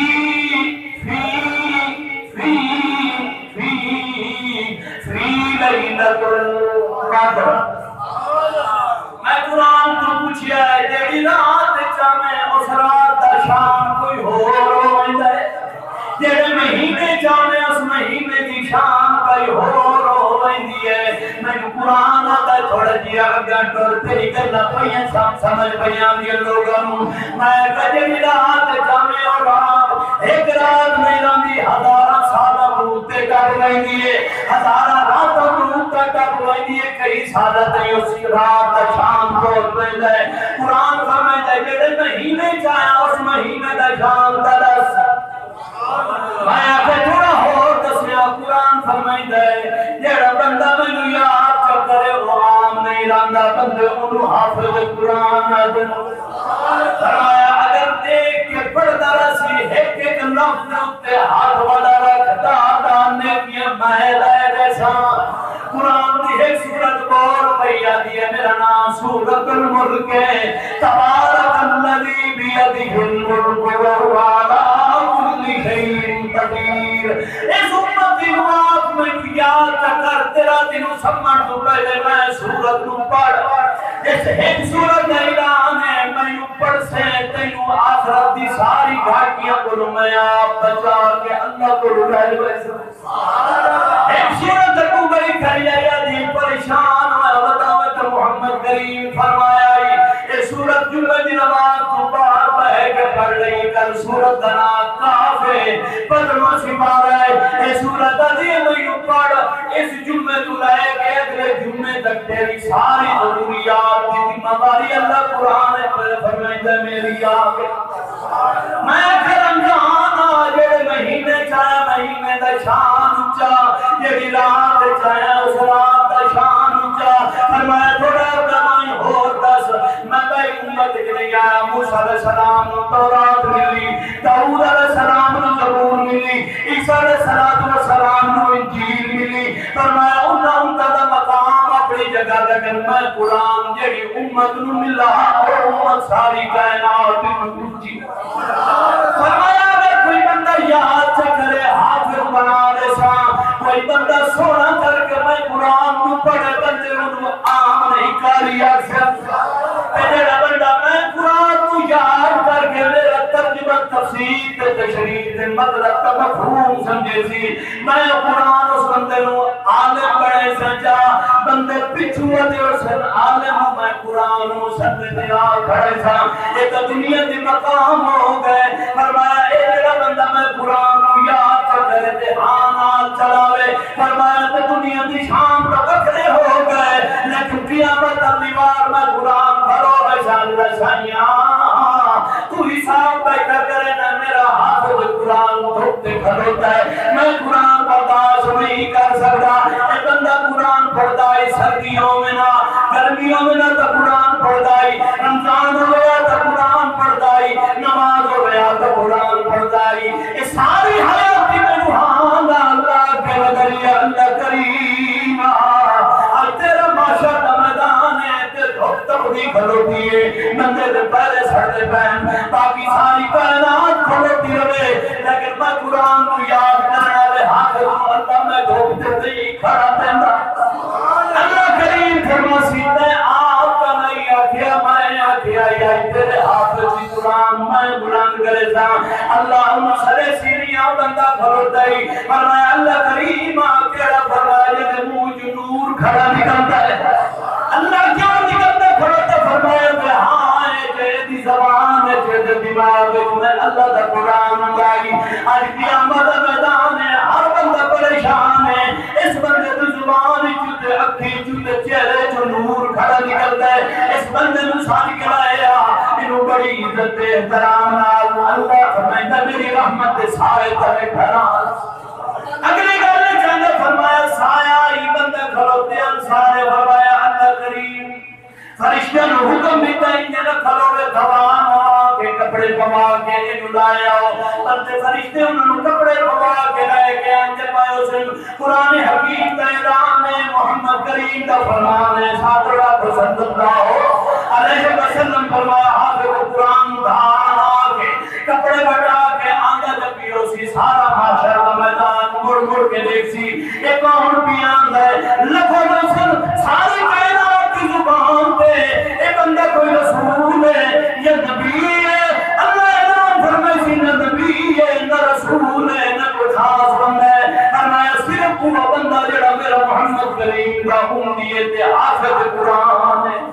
لیلۃ القدر میں قرآن تو پوچھیا ہے جیڑی رات چاہے اس رات دا شان کوئی ہو جائے جیڑے مہینے چاہے اس مہینے دی شان کوئی ہو ہے میں قرآن آتا تھوڑا جی آگا ٹور تیری کرنا پہیاں سمجھ پہیاں دیا لوگوں میں کجری رات چاہے اور رات ایک رات میں رہی ہزارہ سالہ بروتے کر رہی ہے ہزارہ راتوں بروتا کر رہی ہے کئی سالہ تھی اس رات دا شان بول پہلے قرآن سمجھتا ہے جیڑے مہینے چاہے اس مہینے دا شان درس میں آگے تھوڑا ہو دسیا قرآن فرمائیتا ہے جیڑا بندہ میں یاد چکرے وہ عام نہیں رہندا بندے انہوں حافظ قرآن فرمایا اگر دیکھ کے پڑھتا رسی ایک لفظ اتے ہاتھ والا رکھتا دانے کی محل ہے جیسا قرآن دی ایک سورت بول پہیا دیا میرا نام سورت الملک ہے تبارک الذی بیدہ الملک وهو علی کل شیء قدیر اس امت کی نواز میں یاد کر تیرا دنوں سمجھ تو پہلے میں سورت نو پڑھ جیسے ایک سورت اعلان ہے میں اوپر سے تینوں آخرت دی ساری گھاٹیاں کو میں آپ بچا کے اللہ کو رہے ویسے ایک سورت کو گئی کھڑیا دی پریشان ہے بتاوے تو محمد کریم فرمایا یہ سورت جمعہ دی نماز تو باہر بہ کے پڑھ رہی کل سورت کا نام کاف ہے پدروں سے پارا ہے یہ سورت عظیم میں پڑھ اس جمعے تو لے کے اگلے جمعے تک تیری ساری ضروریات کی ذمہ داری اللہ قرآن ہے فرمائے میری آگے میں کہ رمضان آجے مہینے چاہے مہینے دا شان اچھا یہ رات چاہے اس رات دا شان اچھا فرمایا تھوڑا کمائی ہو دس میں بھائی امت کے نہیں آیا موسیٰ علیہ السلام تورات ملی داؤد علیہ السلام زبور ملی عیسیٰ علیہ السلام انجیل ملی فرمایا انہاں انتظر مقام اپنی جگہ لیکن میں قرآن جیڑی امت نو ملا اور امت ساری کائنات کی فرمایا اگر کوئی بندہ یاد سے کرے حافظ بنا دے سا کوئی بندہ سونا کر کے میں قرآن نو پڑھے بندے انہوں عام نہیں کاری اکثر جیڑا بندہ میں قرآن نو یاد کر کے میرا ترجمہ تفسیر تے تشریح تے مطلب کا مفہوم سمجھے سی میں قرآن اس بندے نو عالم بڑے سجا بندے پچھوا دے اور سن عالم میں قرآن نو سن دے کھڑے سا یہ تو دنیا دی مقام ہو گئے فرمایا اے جڑا بندہ میں قرآن نو یاد کر کرے تے آنال چلاوے فرمایا تے دنیا دی شان تو بکرے ہو گئے لیکن قیامت دیوار میں قرآن بھرو اللہ سائیاں تو حساب بیٹھا کرے نہ میرا حافظ قرآن دھوکتے کھڑوتا ہے میں قرآن برداشت نہیں کر سکتا اے بندہ قرآن پڑھتا ہے سردیوں میں نہ گرمیوں میں نہ تو قرآن پڑھتا ہے رمضان ہو گیا تو قرآن پڑھتا ہے نماز ہو گیا تو قرآن پڑھتا ہے یہ ساری حیاتی میں روحان اللہ کے وگر بندے دے پہلے سڑتے پہن باقی ساری کائنات کھڑوتی رہے لیکن میں قرآن کو یاد کرنے والے ہاتھ اللہ میں دھوپ دیتے ہی کھڑا دینا اللہ کریم فرماسی نے آپ کا نہیں آکھیا میں آکھیا یا تیرے ہاتھ کی قرآن میں بلند کرے تھا اللہ ان سرے سیریاں بندہ کھڑوتا ہی فرمایا اللہ کریم آکھیا فرمایا کہ منہ جو نور کھڑا نکلتا ہے اللہ کیوں نکلتا کھڑوتا فرمایا کہ ہاں دی زبان ہے دماغ میں اللہ دا قرآن گائی آج قیامت میدان ہے ہر بندہ پریشان ہے اس بندے دی زبان چوتے اکھی چوتے چہرے جو نور کھڑا نکلتا ہے اس بندے نے ساری کرایا انہوں بڑی عزت احترام نال اللہ فرمائتا میری رحمت دے سائے ترے گھران اگلی گلے چاہنے فرمایا سایہ ہی بندے کھڑوتے ہیں سارے فرمایا اللہ کریم فرشتہ نے حکم دیتا ہے انہیں کھلو میں دھوان کے کپڑے پوا کے انہوں لائے آؤ بلتے فرشتے انہوں کپڑے پوا کے لائے کے انجل پائے اسے قرآن حکیم کا اعلان ہے محمد کریم کا فرمان ہے ساتھڑا پسند اللہ علیہ وسلم فرمایا حافظ قرآن دھان آگے کپڑے بڑھا کے آنگا جب بھی اسی سارا معاشر کا میدان مڑ مڑ کے دیکھ سی ایک اور پیان ہے لفظ رسل ساری کائنات کی زبان پہ اے بندہ کوئی رسول ہے یا نبی ہے اللہ اعلان فرمائے سی نہ نبی ہے نہ رسول ہے نہ کوئی خاص بندہ ہے فرمایا صرف وہ بندہ جڑا میرا محمد کریم کا امنیت حافظ قرآن ہے